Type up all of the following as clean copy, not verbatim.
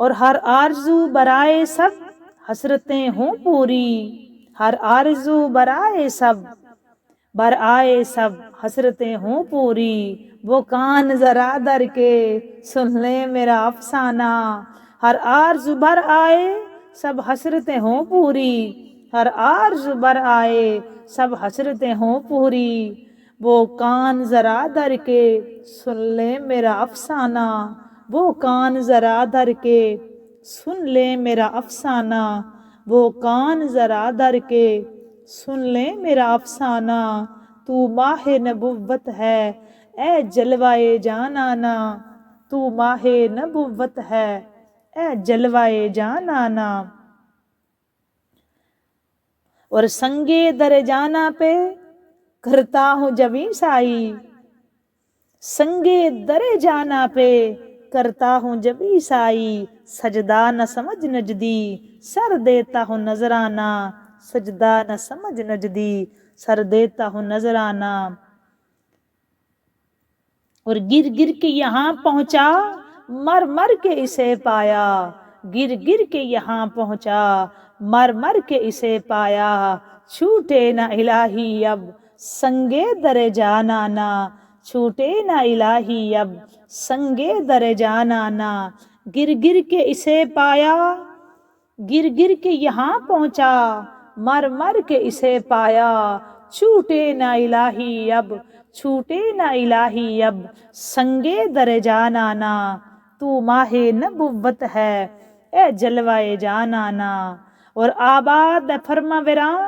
اور ہر آرزو برائے سب حسرتیں ہوں پوری، ہر آرزو برائے سب حسرتیں ہوں پوری، وہ کان ذرا در کے سن لیں میرا افسانہ، ہر آرزو بر آئے سب حسرتیں ہوں پوری، ہر آرزو بر آئے سب حسرتیں ہوں پوری، وہ کان ذرا در کے سن لیں میرا افسانہ، وہ کان ذرا در کے سن لیں میرا افسانہ، وہ کان ذرا در کے سن لیں میرا افسانہ، تو ماہ نبوت ہے اے جلوائے جانانا، تو ماہ نبوت ہے اے جلوائے جانانا، اور سنگے در جانا پہ کرتا ہوں جبیں سائی، سنگے در جانا پہ کرتا ہوں جبیں سائی، سجدہ نہ سمجھ نجدی سر دیتا ہوں نذرانہ، سجدہ نہ سمجھ نجدی سر دیتا ہوں نذرانہ، اور گر گر کے یہاں پہنچا مر مر کے اسے پایا، گر گر کے یہاں پہنچا مر مر کے اسے پایا، چھوٹے نہ الہی اب سنگے در جانانا، چھوٹے نہ الہی اب سنگے در جانانا، گر گر کے اسے پایا، گر گر کے یہاں پہنچا مر مر کے اسے پایا، چھوٹے نہ الہی اب چھوٹے نہ الہی اب سنگے در جانانا، تو ماہ نبوت ہے اے جلوائے جانانا، اور آباد فرما ویراں،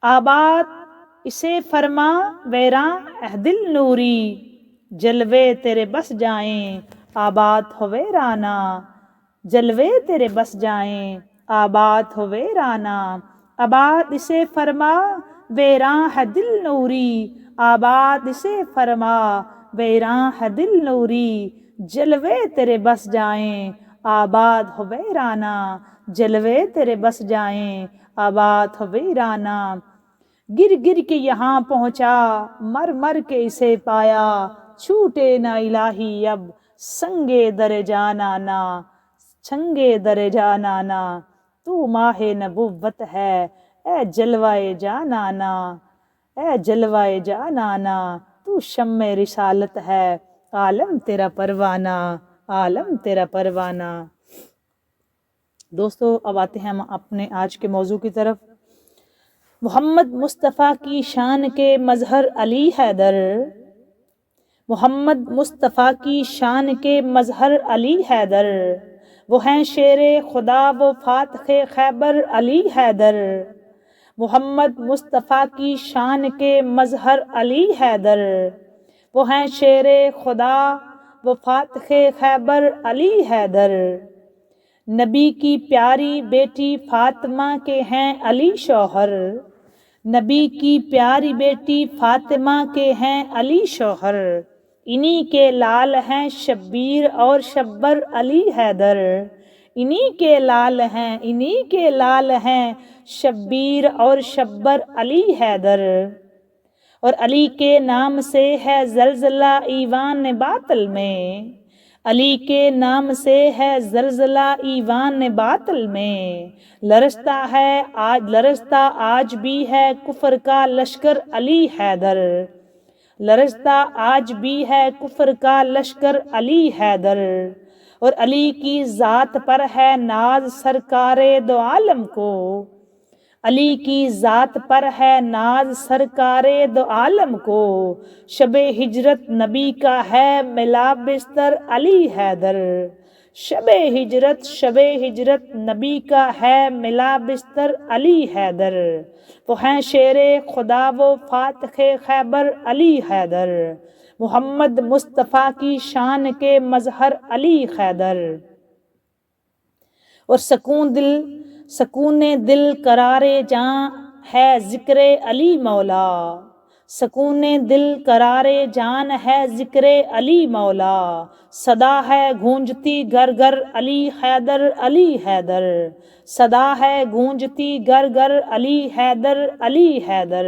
آباد اسے فرما ویراں اہ دل نوری، جلوے تیرے بس جائیں آباد ہو ویرانہ، جلوے تیرے بس جائیں آباد ہو ویرانہ، آباد اسے فرما ویراں ہے دل نوری، آباد اسے فرما ویراں ہے دل نوری، جلوے تیرے بس جائیں آباد ہو ویرانہ، جلوے تیرے بس جائیں آباد ہو ویرانہ، گر گر کے یہاں پہنچا مر مر کے اسے پایا، چھوٹے نہ الہی اب سنگے در جانانا، سنگے در جانانا، تو ماہ نبوت ہے اے جلوائے جانانا، اے جلوائے جانانا، تو شمع رسالت ہے عالم تیرا پروانہ، عالم تیرا پروانہ۔ دوستو اب آتے ہیں ہم اپنے آج کے موضوع کی طرف۔ محمد مصطفیٰ کی شان کے مظہر علی حیدر، محمد مصطفیٰ کی شان کے مظہر علی حیدر، وہ ہیں شیر خدا وہ فاتح خیبر علی حیدر، محمد مصطفیٰ کی شان کے مظہر علی حیدر، وہ ہیں شیر خدا وہ فاتح خیبر علی حیدر، نبی کی پیاری بیٹی فاطمہ کے ہیں علی شوہر، نبی کی پیاری بیٹی فاطمہ کے ہیں علی شوہر، انہی کے لال ہیں شبیر اور شبر علی حیدر، انہی کے لال ہیں، انہی کے لال ہیں شبیر اور شبر علی حیدر، اور علی کے نام سے ہے زلزلہ ایوان باطل میں، علی کے نام سے ہے زلزلہ ایوان باطل میں، لرزتا آج بھی ہے کفر کا لشکر علی حیدر، لرزتا آج بھی ہے کفر کا لشکر علی حیدر، اور علی کی ذات پر ہے ناز سرکار دو عالم کو، علی کی ذات پر ہے ناز سرکار دو عالم کو، شب ہجرت نبی کا ہے ملا بستر علی حیدر، شب ہجرت نبی کا ہے ملا بستر علی حیدر، وہ ہیں شیر خدا وہ فاتح خیبر علی حیدر، محمد مصطفیٰ کی شان کے مظہر علی حیدر، اور سکون دل قرار جاں ہے ذکر علی مولا، سکون دل قرار جان ہے ذکر علی مولا، صدا ہے گونجتی گر گر علی حیدر علی حیدر، صدا ہے گونجتی گر گر علی حیدر علی حیدر،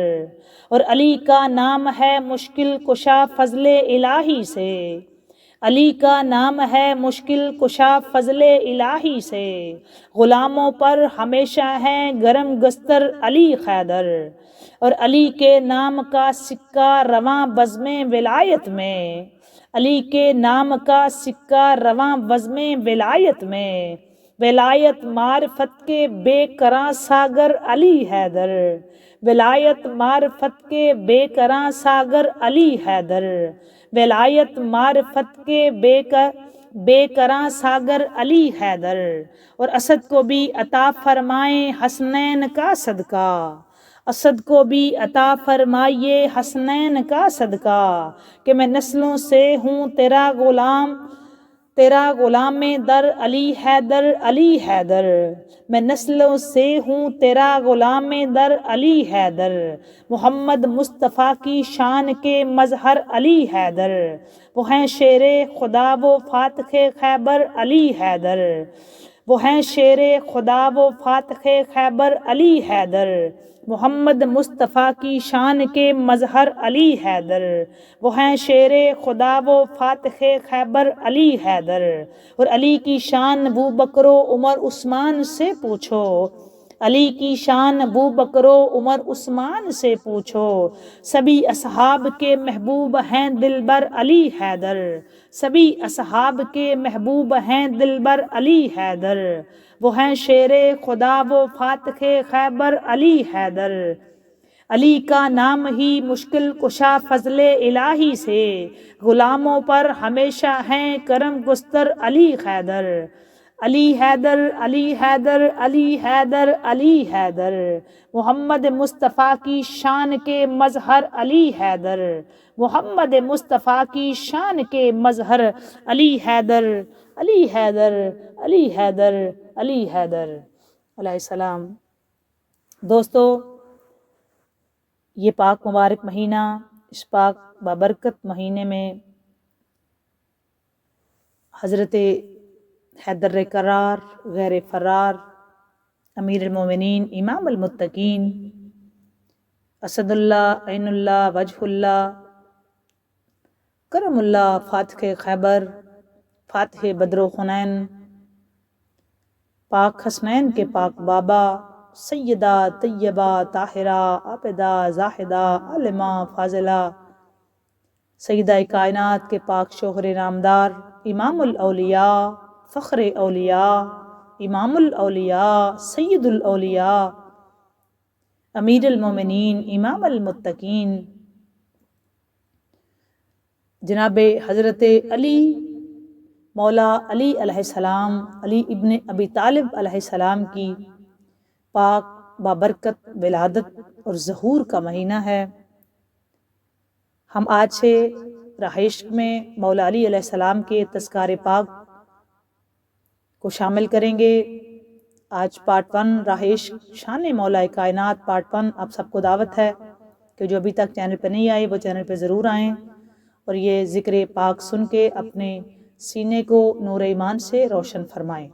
اور علی کا نام ہے مشکل کشا فضل الہی سے، علی کا نام ہے مشکل کشا فضل الہی سے، غلاموں پر ہمیشہ ہے گرم گستر علی حیدر، اور علی کے نام کا سکہ رواں بزم ولایت میں، علی کے نام کا سکہ رواں بزم ولایت میں، ولایت معرفت کے بے کراں ساگر علی حیدر، ولایت معرفت کے بے کراں ساگر علی حیدر، ولایت معرفت کے بے کراں ساگر علی حیدر، اور اسد کو بھی عطا فرمائیں حسنین کا صدقہ، اسد کو بھی عطا فرمائیے حسنین کا صدقہ، کہ میں نسلوں سے ہوں تیرا غلام در علی حیدر، علی حیدر، میں نسلوں سے ہوں تیرا غلام در علی حیدر، محمد مصطفیٰ کی شان کے مظہر علی حیدر، وہ ہیں شیر خدا و فاتح خیبر علی حیدر، وہ ہیں شیر خدا و فاتح خیبر علی حیدر، محمد مصطفیٰ کی شان کے مظہر علی حیدر، وہ ہیں شیر خدا و فاتح خیبر علی حیدر، اور علی کی شان ابو بکر و عمر عثمان سے پوچھو، علی کی شان ابو بکر و عمر عثمان سے پوچھو، سبھی اصحاب کے محبوب ہیں دلبر علی حیدر، سبھی اصحاب کے محبوب ہیں دلبر علی حیدر، وہ ہیں شیر خدا و فاتح خیبر علی حیدر، علی کا نام ہی مشکل کشا فضل الہی سے، غلاموں پر ہمیشہ ہیں کرم گستر علی حیدر، علی حیدر، علی حیدر، علی حیدر، علی حیدر، محمد مصطفیٰ کی شان کے مظہر علی حیدر، محمد مصطفیٰ کی شان کے مظہر علی حیدر، علی حیدر، علی حیدر، علی حیدر علیہ السلام۔ دوستو، یہ پاک مبارک مہینہ، اس پاک بابرکت مہینے میں حضرت حیدر کرار، غیر فرار، امیر المومنین، امام المتقین، اسد اللہ، عین اللہ، وجہ اللہ، کرم اللہ، فاتح خیبر، فاتح بدر و حنین، پاک حسنین کے پاک بابا، سیدہ طیبہ طاہرہ عابدہ زاہدہ عالمہ فاضلہ، سیدہ کائنات کے پاک شوہر نامدار، امام الاولیاء، فخر اولیاء، امام الاولیاء، سید الاولیاء، امیر المومنین، امام المتقین، جناب حضرت علی مولا علی علیہ السلام، علی ابن ابی طالب علیہ السلام کی پاک بابرکت ولادت اور ظہور کا مہینہ ہے۔ ہم آج سے رہائش میں مولا علی علیہ السلام کے تذکار پاک کو شامل کریں گے۔ آج پارٹ 1 رہائش شان مولا کائنات پارٹ 1 آپ سب کو دعوت ہے کہ جو ابھی تک چینل پہ نہیں آئے وہ چینل پہ ضرور آئیں اور یہ ذکر پاک سن کے اپنے سینے کو نور ایمان سے روشن فرمائیں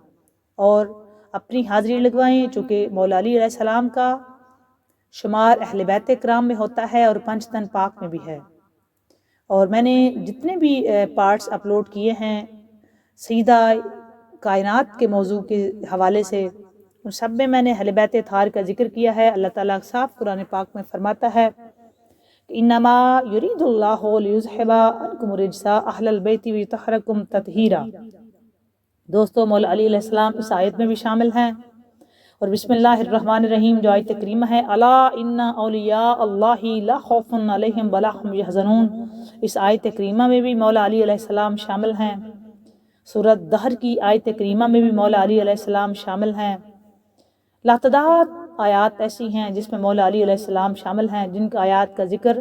اور اپنی حاضری لگوائیں، چونکہ مولا علی علیہ السلام کا شمار اہل بیت کرام میں ہوتا ہے اور پنج تن پاک میں بھی ہے۔ اور میں نے جتنے بھی پارٹس اپلوڈ کیے ہیں سیدہ کائنات کے موضوع کے حوالے سے، ان سب میں نے اہل بیت اطہار کا ذکر کیا ہے۔ اللہ تعالیٰ صاف قرآن پاک میں فرماتا ہے انما یرید اللہ لیذھب عنکم الرجس اہل البیت ویطہرکم تطہیرا۔ دوستو، مولا علی علیہ السلام اس آیت میں بھی شامل ہیں، اور بسم اللہ الرحمن الرحیم جو آیت کریمہ ہے، الا ان اولیاء اللہ لا خوف علیہم ولا هم یحزنون، اس آیت کریمہ میں بھی مولا علی علیہ السلام شامل ہیں۔ سورۃ دہر کی آیت کریمہ میں بھی مولا علی علیہ السلام شامل ہیں۔ لاتعداد آیات ایسی ہیں جس میں مولا علی علیہ السلام شامل ہیں، جن کا آیات کا ذکر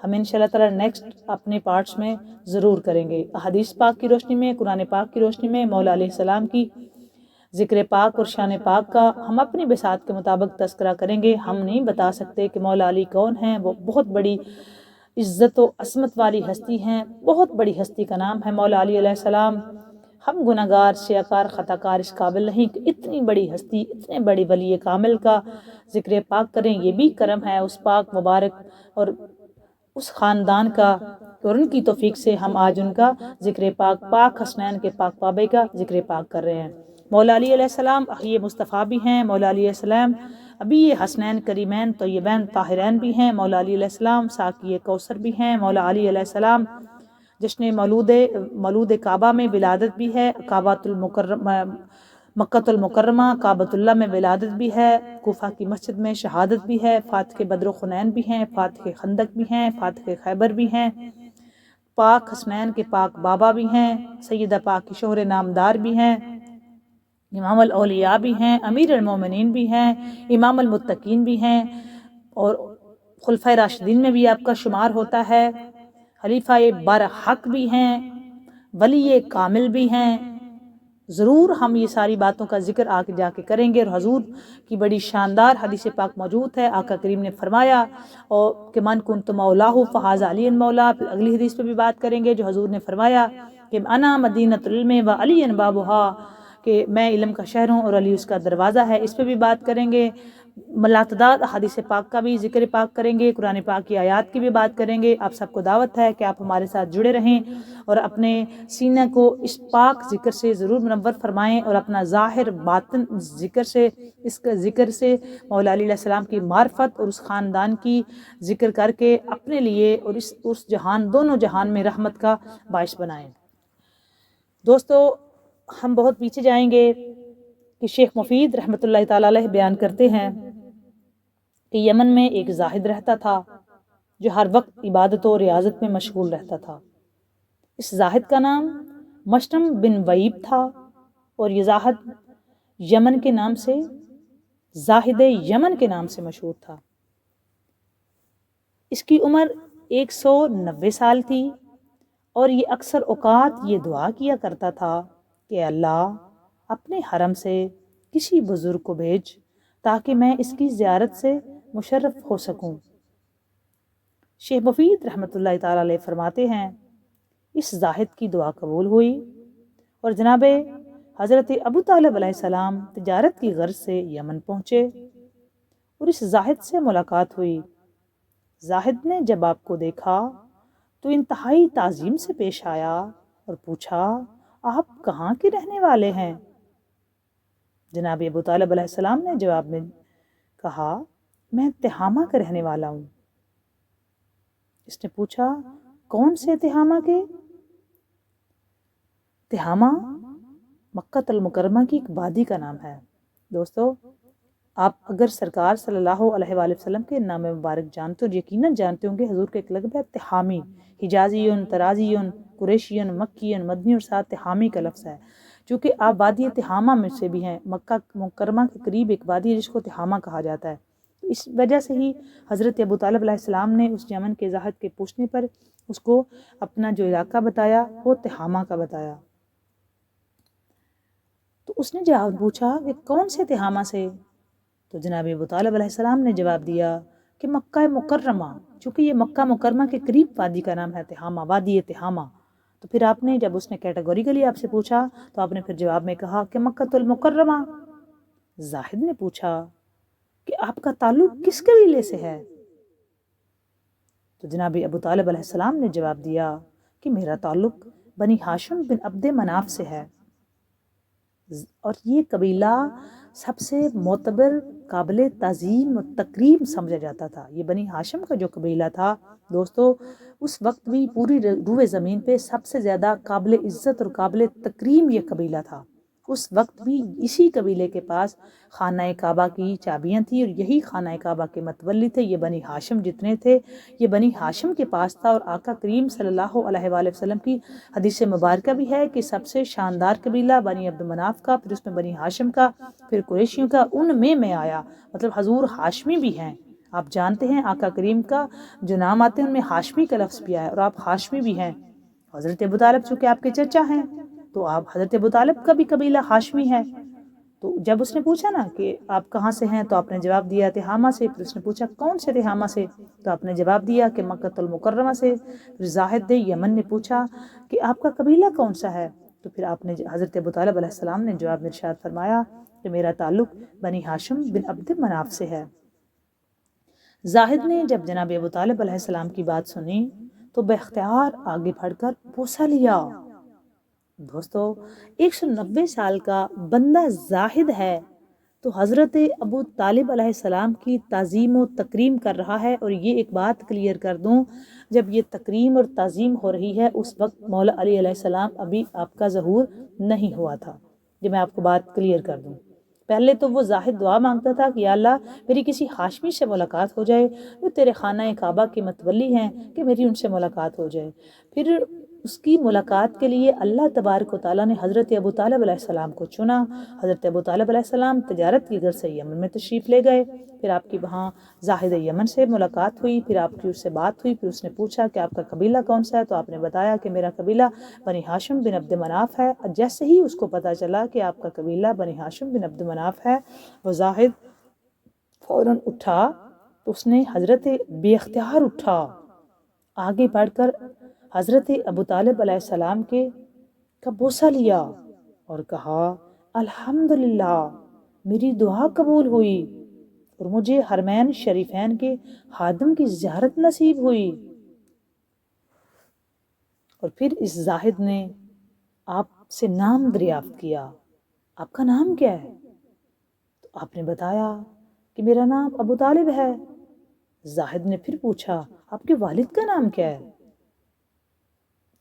ہم انشاءاللہ تعالی نیکسٹ اپنے پارٹس میں ضرور کریں گے۔ احادیث پاک کی روشنی میں، قرآن پاک کی روشنی میں مولا علیہ السلام کی ذکر پاک اور شان پاک کا ہم اپنی بساط کے مطابق تذکرہ کریں گے۔ ہم نہیں بتا سکتے کہ مولا علی کون ہیں، وہ بہت بڑی عزت و عظمت والی ہستی ہیں، بہت بڑی ہستی کا نام ہے مولا علی علیہ السلام۔ ہم گناہگار، سیاکار، خطا کار اس قابل نہیں کہ اتنی بڑی ہستی، اتنے بڑی ولی کامل کا ذکر پاک کریں۔ یہ بھی کرم ہے اس پاک مبارک اور اس خاندان کا اور ان کی توفیق سے ہم آج ان کا ذکر پاک حسنین کے پاک پابے کا ذکر پاک کر رہے ہیں۔ مولا علی علیہ السلام یہ مصطفیٰ بھی ہیں، مولا علی علیہ السلام ابھی یہ حسنین کریمین طیبین طاہرین بھی ہیں، مولا علی علیہ السلام ساقی کوثر بھی ہیں، مولا علی علیہ السلام جشن مولود کعبہ میں ولادت بھی ہے، مکۃ المکرمہ کعبۃ اللہ میں ولادت بھی ہے، کوفہ کی مسجد میں شہادت بھی ہے، فاتح بدر و خنین بھی ہیں، فاتح خندق بھی ہیں، فاتح خیبر بھی ہیں، پاک حسنین کے پاک بابا بھی ہیں، سیدہ پاک کی شوہر نامدار بھی ہیں، امام الاولیاء بھی ہیں، امیر المومنین بھی ہیں، امام المتقین بھی ہیں، اور خلفۂ راشدین میں بھی آپ کا شمار ہوتا ہے، خلیفہ برحق بھی ہیں، ولی کامل بھی ہیں۔ ضرور ہم یہ ساری باتوں کا ذکر آگے جا کے کریں گے، اور حضور کی بڑی شاندار حدیث پاک موجود ہے۔ آقا کریم نے فرمایا اور کہ من کنت مولاہ فہذا علی مولا، پھر اگلی حدیث پہ بھی بات کریں گے جو حضور نے فرمایا کہ انا مدینۃ العلم و علی بابھا، کہ میں علم کا شہر ہوں اور علی اس کا دروازہ ہے، اس پہ بھی بات کریں گے۔ لاتعداد حدیث پاک کا بھی ذکر پاک کریں گے، قرآن پاک کی آیات کی بھی بات کریں گے۔ آپ سب کو دعوت ہے کہ آپ ہمارے ساتھ جڑے رہیں اور اپنے سینہ کو اس پاک ذکر سے ضرور منور فرمائیں، اور اپنا ظاہر باطن اس کا ذکر سے مولا علی علیہ السلام کی معرفت اور اس خاندان کی ذکر کر کے اپنے لیے اور اس جہان دونوں جہان میں رحمت کا باعث بنائیں۔ دوستو ہم بہت پیچھے جائیں گے کہ شیخ مفید رحمۃ اللہ تعالی علیہ بیان کرتے ہیں کہ یمن میں ایک زاہد رہتا تھا جو ہر وقت عبادت و ریاضت میں مشغول رہتا تھا۔ اس زاہد کا نام مشتم بن وعیب تھا، اور یہ زاہد یمن کے نام سے زاہد یمن کے نام سے مشہور تھا۔ اس کی عمر 190 سال تھی، اور یہ اکثر اوقات یہ دعا کیا کرتا تھا کہ اللہ اپنے حرم سے کسی بزرگ کو بھیج تاکہ میں اس کی زیارت سے مشرف ہو سکوں۔ شیخ مفید رحمۃ اللہ تعالی علیہ فرماتے ہیں اس زاہد کی دعا قبول ہوئی، اور جناب حضرت ابو طالب علیہ السلام تجارت کی غرض سے یمن پہنچے اور اس زاہد سے ملاقات ہوئی۔ زاہد نے جب آپ کو دیکھا تو انتہائی تعظیم سے پیش آیا اور پوچھا آپ کہاں کے رہنے والے ہیں؟ جناب ابو طالب علیہ السلام نے جواب میں کہا میں تہامہ کا رہنے والا ہوں۔ اس نے پوچھا کون سے تہامہ کے؟ تہامہ مکہ المکرمہ کی ایک وادی کا نام ہے۔ دوستو آپ اگر سرکار صلی اللہ علیہ وآلہ وسلم کے نام مبارک جانتے اور یقیناً جانتے ہوں گے حضور کا ایک لقب ہے تہامی، حجازیون، ترازیون، قریشیون، مکیون، مدنی اور ساتھ تہامی کا لفظ ہے، چونکہ آپ وادی تہامہ میں سے بھی ہیں۔ مکہ مکرمہ کے قریب ایک وادی ہے جس کو تہامہ کہا جاتا ہے۔ اس وجہ سے ہی حضرت ابو طالب علیہ السلام نے اس یمن کے زاہد کے پوچھنے پر اس کو اپنا جو علاقہ بتایا وہ تہامہ کا بتایا۔ تو اس نے جواب پوچھا کہ کون سے تہامہ سے؟ تو جناب ابو طالب علیہ السلام نے جواب دیا کہ مکہ مکرمہ، چونکہ یہ مکہ مکرمہ کے قریب وادی کا نام ہے تہامہ، وادی تہامہ۔ تو پھر آپ نے جب اس نے کیٹیگوریکلی آپ سے پوچھا تو آپ نے پھر جواب میں کہا کہ مکہ المکرمہ۔ زاہد نے پوچھا کہ آپ کا تعلق کس قبیلے سے ہے؟ تو جناب ابو طالب علیہ السلام نے جواب دیا کہ میرا تعلق بنی ہاشم بن عبد مناف سے ہے، اور یہ قبیلہ سب سے معتبر، قابل تعظیم و تکریم سمجھا جاتا تھا۔ یہ بنی ہاشم کا جو قبیلہ تھا دوستو اس وقت بھی پوری روئے زمین پہ سب سے زیادہ قابل عزت اور قابل تکریم یہ قبیلہ تھا۔ اس وقت بھی اسی قبیلے کے پاس خانہ کعبہ کی چابیاں تھیں، اور یہی خانہ کعبہ کے متولی تھے۔ یہ بنی ہاشم جتنے تھے یہ بنی ہاشم کے پاس تھا، اور آقا کریم صلی اللہ علیہ وآلہ وسلم کی حدیث مبارکہ بھی ہے کہ سب سے شاندار قبیلہ بنی عبد مناف کا، پھر اس میں بنی ہاشم کا، پھر قریشیوں کا، ان میں آیا، مطلب حضور ہاشمی بھی ہیں۔ آپ جانتے ہیں آقا کریم کا جو نام آتے ہیں ان میں ہاشمی کا لفظ بھی آیا، اور آپ ہاشمی بھی ہیں۔ حضرت ابو طالب چونکہ آپ کے چچا ہیں تو آپ حضرت ابو طالب کا بھی قبیلہ ہاشمی ہے۔ تو جب اس نے پوچھا نا کہ آپ کہاں سے ہیں تو آپ نے جواب دیا تہامہ سے۔ پھر اس نے پوچھا کون سے تہامہ سے؟ تو آپ نے جواب دیا کہ مکہ المکرمہ سے۔ پھر زاہد یمن نے پوچھا کہ آپ کا قبیلہ کون سا ہے؟ تو پھر آپ نے حضرت ابو طالب علیہ السلام نے جواب میں ارشاد فرمایا کہ میرا تعلق بنی ہاشم بن عبد مناف سے ہے۔ زاہد نے جب جناب ابو طالب علیہ السلام کی بات سنی تو بے اختیار آگے بڑھ کر بوسہ لیا۔ دوستو 190 سال کا بندہ زاہد ہے تو حضرت ابو طالب علیہ السلام کی تعظیم و تکریم کر رہا ہے۔ اور یہ ایک بات کلیئر کر دوں، جب یہ تکریم اور تعظیم ہو رہی ہے اس وقت مولا علی علیہ السلام ابھی آپ کا ظہور نہیں ہوا تھا۔ یہ میں آپ کو بات کلیئر کر دوں۔ پہلے تو وہ زاہد دعا مانگتا تھا کہ یا اللہ میری کسی ہاشمی سے ملاقات ہو جائے جو تیرے خانہ کعبہ کے متولی ہیں، کہ میری ان سے ملاقات ہو جائے۔ پھر اس کی ملاقات کے لیے اللہ تبارک و تعالیٰ نے حضرت ابو طالب علیہ السلام کو چنا۔ حضرت ابو طالب علیہ السلام تجارت کی غرض سے یمن میں تشریف لے گئے۔ پھر آپ کی وہاں زاہد یمن سے ملاقات ہوئی، پھر آپ کی اس سے بات ہوئی، پھر اس نے پوچھا کہ آپ کا قبیلہ کون سا ہے، تو آپ نے بتایا کہ میرا قبیلہ بنی ہاشم بن عبد مناف ہے۔ جیسے ہی اس کو پتہ چلا کہ آپ کا قبیلہ بنی ہاشم بن عبد مناف ہے، وہ زاہد فوراً اٹھا، تو اس نے حضرت بے اختیار اٹھا، آگے بڑھ کر حضرت ابو طالب علیہ السلام کا بوسہ لیا اور کہا الحمدللہ میری دعا قبول ہوئی اور مجھے حرمین شریفین کے خادم کی زیارت نصیب ہوئی۔ اور پھر اس زاہد نے آپ سے نام دریافت کیا، آپ کا نام کیا ہے؟ تو آپ نے بتایا کہ میرا نام ابو طالب ہے۔ زاہد نے پھر پوچھا آپ کے والد کا نام کیا ہے؟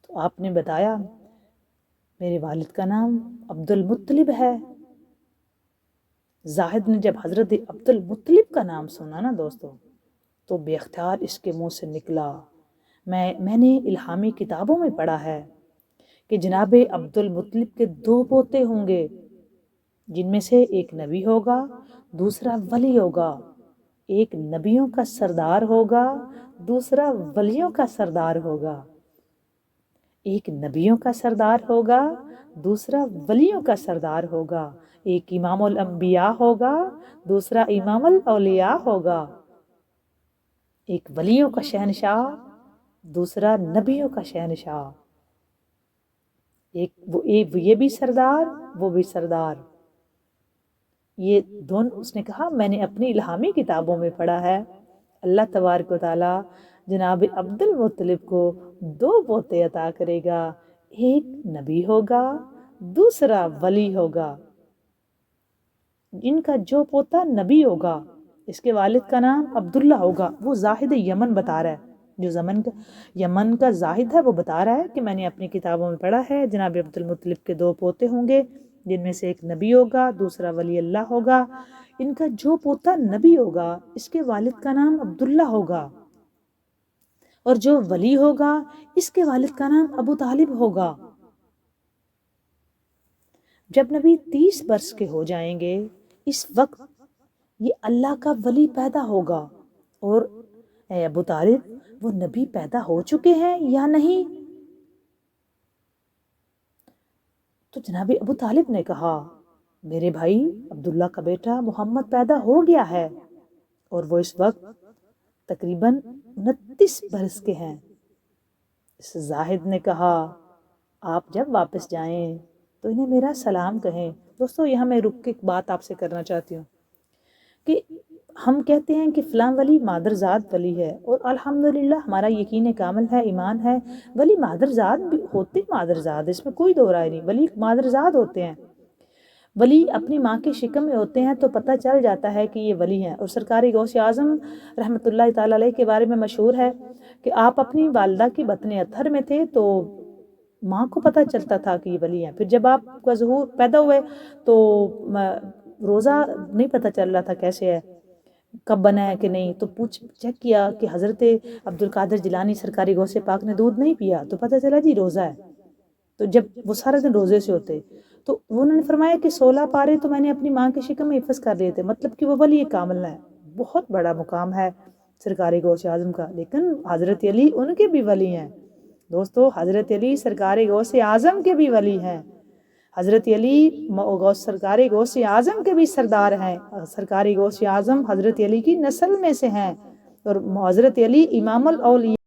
تو آپ نے بتایا میرے والد کا نام عبد المطلب ہے۔ زاہد نے جب حضرت عبد المطلب کا نام سنا نا دوستو، تو بے اختیار اس کے منہ سے نکلا، میں نے الہامی کتابوں میں پڑھا ہے کہ جناب عبد المطلب کے 2 پوتے ہوں گے، جن میں سے ایک نبی ہوگا، دوسرا ولی ہوگا۔ ایک نبیوں کا سردار ہوگا، دوسرا ولیوں کا سردار ہوگا۔ ایک نبیوں کا سردار ہوگا، دوسرا ولیوں کا سردار ہوگا۔ ایک امام الانبیاء ہوگا، دوسرا امام الاولیاء ہوگا۔ ایک ولیوں کا شہنشاہ، دوسرا نبیوں کا شہنشاہ۔ ایک یہ بھی سردار، وہ بھی سردار۔ یہ دونوں اس نے کہا میں نے اپنی الہامی کتابوں میں پڑھا ہے، اللہ تبارک و تعالیٰ جناب عبد المطلب کو 2 پوتے عطا کرے گا، ایک نبی ہوگا، دوسرا ولی ہوگا۔ جن کا جو پوتا نبی ہوگا اس کے والد کا نام عبداللہ ہوگا۔ وہ زاہد یمن بتا رہا ہے، جو یمن کا زاہد ہے وہ بتا رہا ہے کہ میں نے اپنی کتابوں میں پڑھا ہے جناب عبد المطلب کے 2 پوتے ہوں گے، جن میں سے ایک نبی ہوگا، دوسرا ولی اللہ ہوگا۔ ان کا جو پوتا نبی ہوگا اس کے والد کا نام عبداللہ ہوگا، اور جو ولی ہوگا اس کے والد کا نام ابو طالب ہوگا۔ جب نبی 30 برس کے ہو جائیں گے اس وقت یہ اللہ کا ولی پیدا ہوگا۔ اور اے ابو طالب وہ نبی پیدا ہو چکے ہیں یا نہیں؟ تو جناب ابو طالب نے کہا میرے بھائی عبداللہ کا بیٹا محمد پیدا ہو گیا ہے، اور وہ اس وقت تقریباً 29 برس کے ہیں۔ اس زاہد نے کہا آپ جب واپس جائیں تو انہیں میرا سلام کہیں۔ دوستو یہاں میں رک کے ایک بات آپ سے کرنا چاہتی ہوں کہ ہم کہتے ہیں کہ فلاں ولی مادرزاد ولی ہے، اور الحمدللہ ہمارا یقین کامل ہے، ایمان ہے، ولی مادرزاد بھی ہوتے، مادرزاد اس میں کوئی دو رائے نہیں، ولی مادرزاد ہوتے ہیں۔ ولی اپنی ماں کے شکم میں ہوتے ہیں تو پتہ چل جاتا ہے کہ یہ ولی ہیں۔ اور سرکار غوث اعظم رحمۃ اللہ تعالیٰ علیہ کے بارے میں مشہور ہے کہ آپ اپنی والدہ کی بطن اطہر میں تھے تو ماں کو پتہ چلتا تھا کہ یہ ولی ہیں۔ پھر جب آپ کا ظہور پیدا ہوئے تو روزہ نہیں پتہ چل رہا تھا کیسے ہے، کب بنا ہے کہ نہیں، تو چیک کیا کہ حضرت عبد القادر جیلانی سرکار غوث پاک نے دودھ نہیں پیا، تو پتہ چلا جی روزہ ہے۔ تو جب وہ سارا دن روزے سے ہوتے تو انہوں نے فرمایا کہ 16 پارے تو میں نے اپنی ماں کے شکم میں حفظ کر لیے تھے، مطلب کہ وہ ولی کامل ہے۔ بہت بڑا مقام ہے سرکار غوث اعظم کا۔ لیکن حضرت علی ان کے بھی ولی ہیں دوستو، حضرت علی سرکار غوث اعظم کے بھی ولی ہیں، حضرت علی سرکار غوث اعظم کے بھی سردار ہیں، سرکار غوث اعظم حضرت علی کی نسل میں سے ہیں، اور حضرت علی امام الاولیاء